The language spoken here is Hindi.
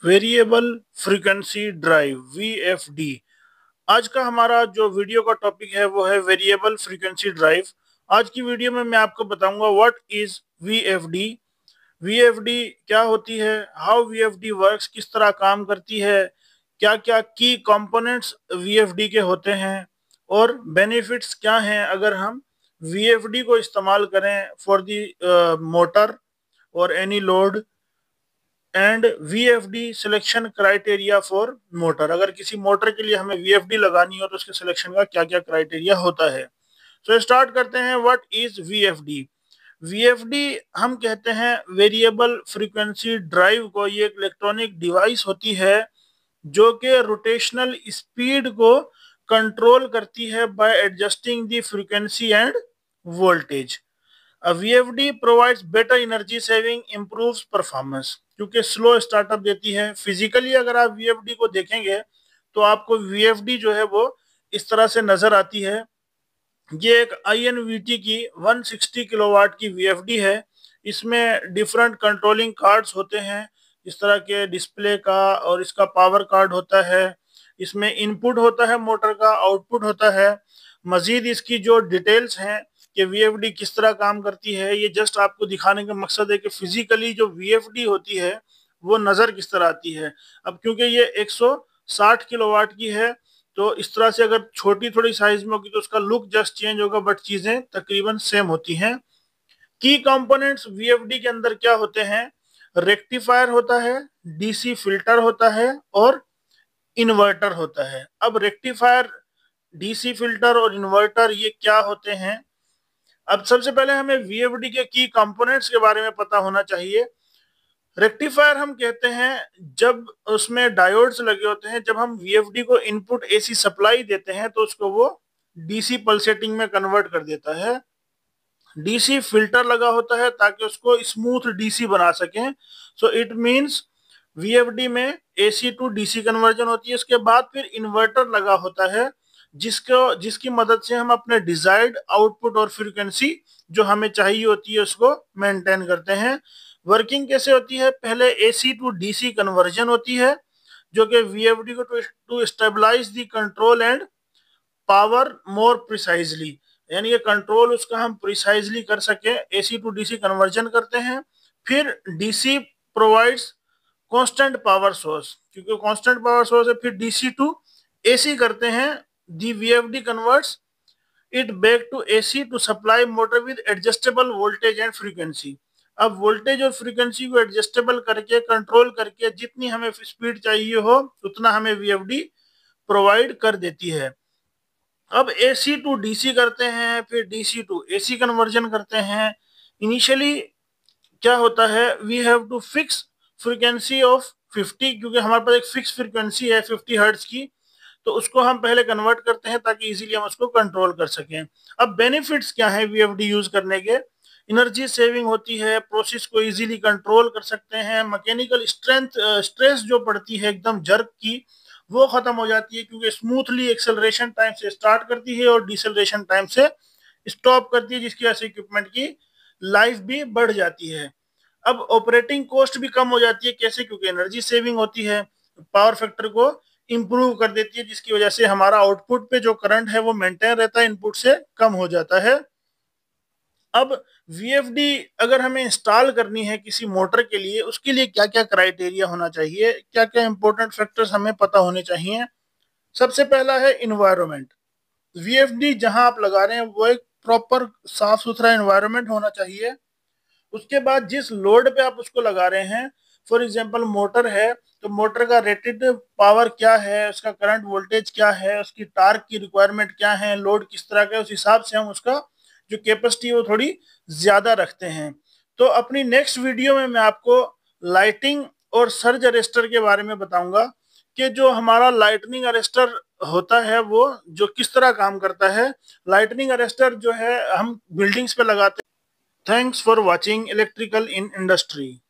Variable frequency drive VFD। आज का हमारा जो वीडियो का टॉपिक है वो है वेरिएबल फ्रीक्वेंसी ड्राइव। आज की वीडियो में मैं आपको बताऊंगा व्हाट इज VFD। VFD क्या होती है, हाउ VFD वर्क्स, किस तरह काम करती है, क्या क्या की कंपोनेंट्स VFD के होते हैं और बेनिफिट्स क्या हैं अगर हम VFD को इस्तेमाल करें फॉर दी मोटर और any load, and VFD selection criteria for motor. अगर किसी मोटर के लिए हमें VFD लगानी हो तो उसके सिलेक्शन का क्या क्या क्राइटेरिया होता है। सो स्टार्ट करते हैं। What is VFD। VFD हम कहते हैं वेरिएबल फ्रीक्वेंसी ड्राइव को। ये एक इलेक्ट्रॉनिक डिवाइस होती है जो कि रोटेशनल स्पीड को कंट्रोल करती है bye adjusting the frequency end voltage. VFD provides better energy saving, improves performance, क्योंकि स्लो स्टार्टअप देती है। फिजिकली अगर आप VFD को देखेंगे तो आपको VFD जो है वो इस तरह से नजर आती है। ये एक INVT की 160 किलोवाट की VFD है। इसमें डिफरेंट कंट्रोलिंग कार्ड्स होते हैं, इस तरह के डिस्प्ले का, और इसका पावर कार्ड होता है। इसमें इनपुट होता है मोटर का, आउटपुट होता है। मजीद इसकी जो डिटेल्स हैं कि VFD किस तरह काम करती है, ये जस्ट आपको दिखाने का मकसद है कि फिजिकली जो VFD होती है वो नज़र किस तरह आती है। अब क्योंकि ये 160 किलोवाट की है तो इस तरह से अगर छोटी थोड़ी साइज में होगी तो उसका लुक जस्ट चेंज होगा, बट चीजें तकरीबन सेम होती हैं। की कंपोनेंट्स VFD के अंदर क्या होते हैं? रेक्टिफायर होता है, DC फिल्टर होता है और इन्वर्टर होता है। अब रेक्टिफायर, DC फिल्टर और इन्वर्टर ये क्या होते हैं? अब सबसे पहले हमें VFD के की कंपोनेंट्स के बारे में पता होना चाहिए। रेक्टिफायर हम कहते हैं जब उसमें डायोड्स लगे होते हैं, जब हम VFD को इनपुट AC सप्लाई देते हैं तो उसको वो DC पल्सेटिंग में कन्वर्ट कर देता है। DC फिल्टर लगा होता है ताकि उसको स्मूथ DC बना सकें। सो इट मींस VFD में AC टू DC कन्वर्जन होती है। उसके बाद फिर इन्वर्टर लगा होता है जिसकी मदद से हम अपने डिजायर्ड आउटपुट और फ्रीक्वेंसी जो हमें चाहिए होती है उसको मेंटेन करते हैं। वर्किंग कैसे होती है? पहले AC टू DC कन्वर्जन होती है जो कि VFD को to stabilize the control and power more precisely, यानी ये कंट्रोल उसका हम प्रिसाइजली कर सके। AC टू DC कन्वर्जन करते हैं। फिर DC provides constant power source, क्योंकि कांस्टेंट पावर सोर्स है। फिर DC टू AC करते हैं। The VFD converts it back to AC to supply motor with adjustable voltage and frequency. अब वोल्टेज और फ्रीक्वेंसी को एडजस्टेबल करके, कंट्रोल करके, जितनी हमें स्पीड चाहिए हो उतना हमें VFD प्रोवाइड कर देती है। अब AC टू DC करते हैं, फिर DC टू AC कन्वर्जन करते हैं। इनिशियली क्या होता है, we have to fix frequency of 50, क्योंकि हमारे पास एक फिक्स फ्रीक्वेंसी है 50 हर्ट्ज की, तो उसको हम पहले कन्वर्ट करते हैं ताकि इजीली हम उसको कंट्रोल कर सकें। अब बेनिफिट्स क्या है VFD यूज करने के? एनर्जी सेविंग होती है, प्रोसेस को इजीली कंट्रोल कर सकते हैं, मैकेनिकल स्ट्रेस जो पड़ती है एकदम जर्क की वो खत्म हो जाती है, क्योंकि स्मूथली एक्सेलरेशन टाइम से स्टार्ट करती है और डिसेलरेशन टाइम से स्टॉप करती है, जिसकी वजह से इक्विपमेंट की लाइफ भी बढ़ जाती है। अब ऑपरेटिंग कॉस्ट भी कम हो जाती है। कैसे? क्योंकि एनर्जी सेविंग होती है, पावर फैक्टर को इंप्रूव कर देती है, जिसकी वजह से हमारा आउटपुट पे जो करंट है वो मेंटेन रहता है, इनपुट से कम हो जाता है। अब VFD अगर हमें इंस्टॉल करनी है किसी मोटर के लिए, उसके लिए क्या क्या क्राइटेरिया होना चाहिए, क्या क्या इंपॉर्टेंट फैक्टर्स हमें पता होने चाहिए। सबसे पहला है इन्वायरमेंट। VFD जहां आप लगा रहे हैं वो एक प्रॉपर साफ सुथरा इन्वायरमेंट होना चाहिए। उसके बाद जिस लोड पे आप उसको लगा रहे हैं, फॉर एग्जांपल मोटर है तो मोटर का रेटेड पावर क्या है, उसका करंट वोल्टेज क्या है, उसकी टार्क की रिक्वायरमेंट क्या है, लोड किस तरह का है, उस हिसाब से हम उसका जो कैपेसिटी है वो थोड़ी ज्यादा रखते हैं। तो अपनी नेक्स्ट वीडियो में मैं आपको लाइटिंग और सर्ज अरेस्टर के बारे में बताऊंगा कि जो हमारा लाइटनिंग अरेस्टर होता है वो जो किस तरह काम करता है। लाइटनिंग अरेस्टर जो है हम बिल्डिंग्स पे लगाते हैं। Thanks for watching Electrical in Industry.